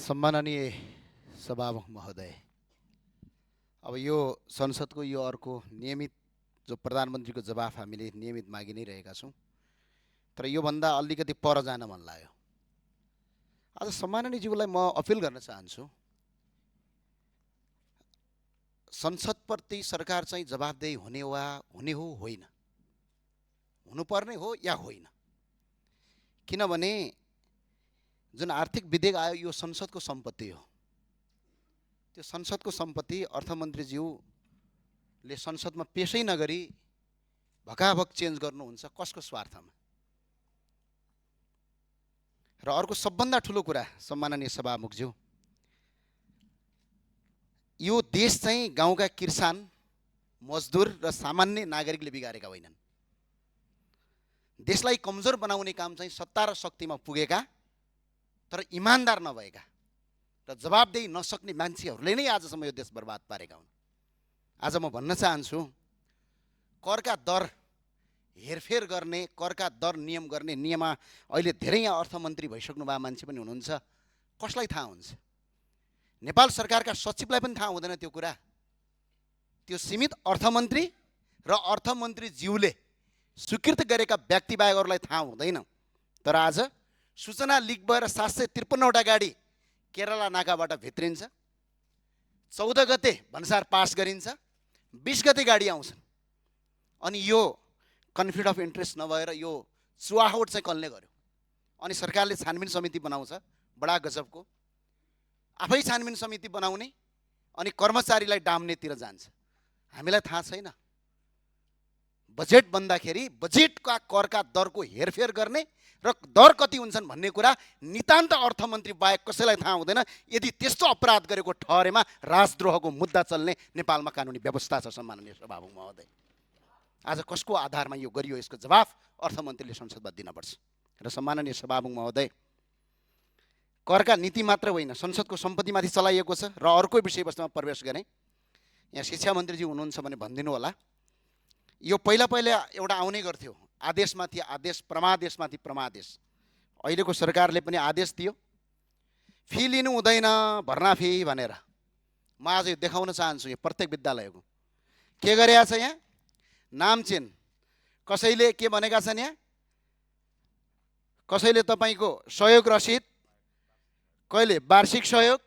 सम्माननीय सभामुख महोदय, अब यो संसदको यो अर्को नियमित जो प्रधानमन्त्रीको जवाफ हामीले नियमित मागि नै रहेका छौँ, तर योभन्दा अलिकति पर जान मन लाग्यो। आज सम्माननीयज्यूलाई म अपिल गर्न चाहन्छु, संसदप्रति सरकार चाहिँ जवाफदेही हुने हो होइन, हुनुपर्ने हो या होइन। किनभने जुन आर्थिक विधेयक आयो यो संसदको सम्पत्ति हो। त्यो संसदको सम्पत्ति अर्थमन्त्रीज्यूले संसदमा पेशै नगरी भकाभक चेन्ज गर्नुहुन्छ, कसको स्वार्थमा? र अर्को सबभन्दा ठुलो कुरा सम्माननीय सभामुखज्यू, यो देश चाहिँ गाउँका किसान, मजदुर र सामान्य नागरिकले बिगारेका होइनन्। देशलाई कमजोर बनाउने काम चाहिँ सत्ता र शक्तिमा पुगेका तर इमानदार नभएका र जवाबदेही नसक्ने मान्छेहरूले नै आजसम्म यो देश बर्बाद पारेका हुन्। आज म भन्न चाहन्छु, करका दर हेरफेर गर्ने, करका दर नियम गर्ने नियममा अहिले धेरै यहाँ अर्थमन्त्री भइसक्नु भएको मान्छे पनि हुनुहुन्छ, कसलाई थाहा हुन्छ? नेपाल सरकारका सचिवलाई पनि थाहा हुँदैन त्यो कुरा। त्यो सीमित अर्थमन्त्री र अर्थमन्त्रीज्यूले स्वीकृत गरेका व्यक्तिबाहेक अरूलाई थाहा हुँदैन। तर आज सूचना लिक भएर 753वटा गाडी केरला नाकाबाट भित्रिन्छ, 14 गते भन्सार पास गरिन्छ, 20 गते गाडी आउँछन्। अनि यो कन्फ्लिक्ट अफ इन्ट्रेस्ट नभएर यो चुहावट चाहिँ कसले गर्यो? अनि सरकारले छानबिन समिति बनाउँछ, बडा गजबको। आफै छानबिन समिति बनाउने अनि कर्मचारीलाई डाम्नेतिर जान्छ। हामीलाई थाहा छैन बजेट बन्दाखेरि बजेटका करका दरको हेरफेर गर्ने र दर कति हुन्छन् भन्ने कुरा नितान्त अर्थमन्त्री बाहेक कसैलाई थाहा हुँदैन। यदि त्यस्तो अपराध गरेको ठहरेमा राजद्रोहको मुद्दा चल्ने नेपालमा कानुनी व्यवस्था छ। सम्माननीय सभामुख महोदय, आज कसको आधारमा यो गरियो यसको जवाफ अर्थमन्त्रीले संसदमा दिनुपर्छ। र सम्माननीय सभामुख महोदय, करका नीति मात्र होइन, संसदको सम्पत्तिमाथि चलाइएको छ। र अर्को विषयवस्तुमा प्रवेश गरेँ, यहाँ शिक्षा मन्त्रीजी हुनुहुन्छ भने भनिदिनु होला। यो पहिला एउटा आउने गर्थ्यो, आदेशमाथि आदेश, परमादेशमाथि परमादेश। अहिलेको सरकारले पनि आदेश दियो, फी लिनु हुँदैन भर्ना फी भनेर। म आज यो देखाउन चाहन्छु, यो प्रत्येक विद्यालयको के गरेका छ। यहाँ नाम चेन, कसैले के भनेका छन्, यहाँ कसैले तपाईँको सहयोग रसिद, कहिले वार्षिक सहयोग,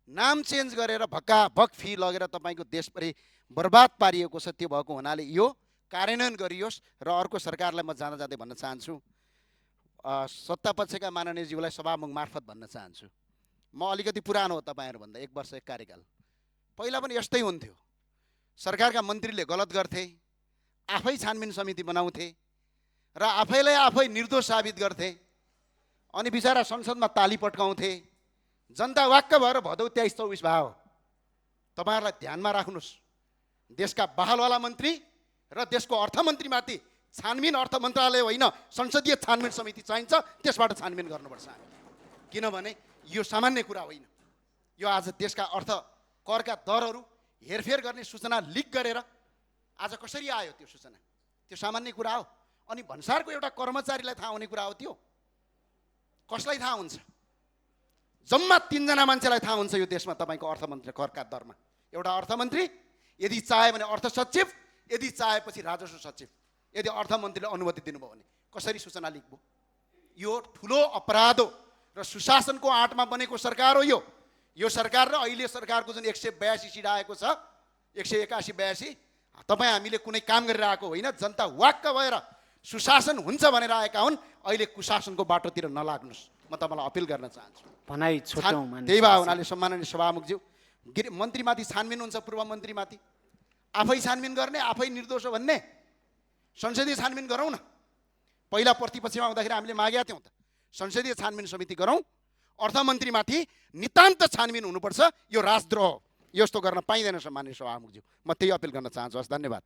नाम चेन्ज गरेर भक्काभक फी लगेर तपाईँको देशभरि बर्बाद पारिएको छ। त्यो भएको हुनाले यो कार्यान्वयन गरियोस्। र अर्को सरकारलाई म जाँदा जाँदै भन्न चाहन्छु, सत्तापक्षका माननीयज्यूलाई सभामुख मार्फत भन्न चाहन्छु, म अलिकति पुरानो हो तपाईँहरूभन्दा, 1 वर्ष 1 कार्यकाल। पहिला पनि यस्तै हुन्थ्यो, सरकारका मन्त्रीले गलत गर्थे, आफै छानबिन समिति बनाउँथे र आफैलाई आफै निर्दोष साबित गर्थे। अनि बिचरा संसदमा ताली पट्काउँथे। जनता वाक्क भएर भदौ 23-24 भयो। तपाईँहरूलाई ध्यानमा राख्नुहोस्, देशका बहालवाला मन्त्री र देशको अर्थमन्त्रीमाथि छानबिन अर्थ मन्त्रालय होइन, संसदीय छानबिन समिति चाहिन्छ। त्यसबाट छानबिन गर्नुपर्छ हामी, किनभने यो सामान्य कुरा होइन। यो आज देशका करका दरहरू हेरफेर गर्ने सूचना लिक गरेर आज कसरी आयो त्यो सूचना? त्यो सामान्य कुरा हो। अनि भन्सारको एउटा कर्मचारीलाई थाहा हुने कुरा हो त्यो? कसलाई थाहा हुन्छ? जम्मा 3 जना मान्छेलाई थाहा हुन्छ यो देशमा तपाईँको अर्थमन्त्री करका दरमा। एउटा अर्थमन्त्री, यदि चाहे भने अर्थ सचिव, यदि चाहेपछि राजस्व सचिव। यदि अर्थमन्त्रीले अनुमति दिनुभयो भने कसरी सूचना लिक भयो? यो ठुलो अपराध हो र सुशासनको आँटमा बनेको सरकार हो यो सरकार। र अहिले सरकारको जुन 182 सिट आएको छ, 181-82, तपाईँ हामीले कुनै काम गरिरहेको होइन। जनता वाक्क भएर सुशासन हुन्छ भनेर आएका हुन्। अहिले कुशासनको बाटोतिर नलाग्नुहोस्, म तपाईँलाई अपिल गर्न चाहन्छु। त्यही भए हुनाले सम्माननीय सभामुखज्यू, मन्त्रीमाथि छानबिन हुन्छ, पूर्व मन्त्रीमाथि आफै छानबिन गर्ने, आफै निर्दोष हो भन्ने, संसदीय छानबिन गरौँ न। पहिला प्रतिपक्षमा हुँदाखेरि हामीले मागेका थियौँ त, संसदीय छानबिन समिति गरौँ। अर्थमन्त्रीमाथि नितान्त छानबिन हुनुपर्छ। यो राजद्रोह, यस्तो गर्न पाइँदैन। सम्माननीय सभामुखज्यू, म त्यही अपिल गर्न चाहन्छु। हस्, धन्यवाद।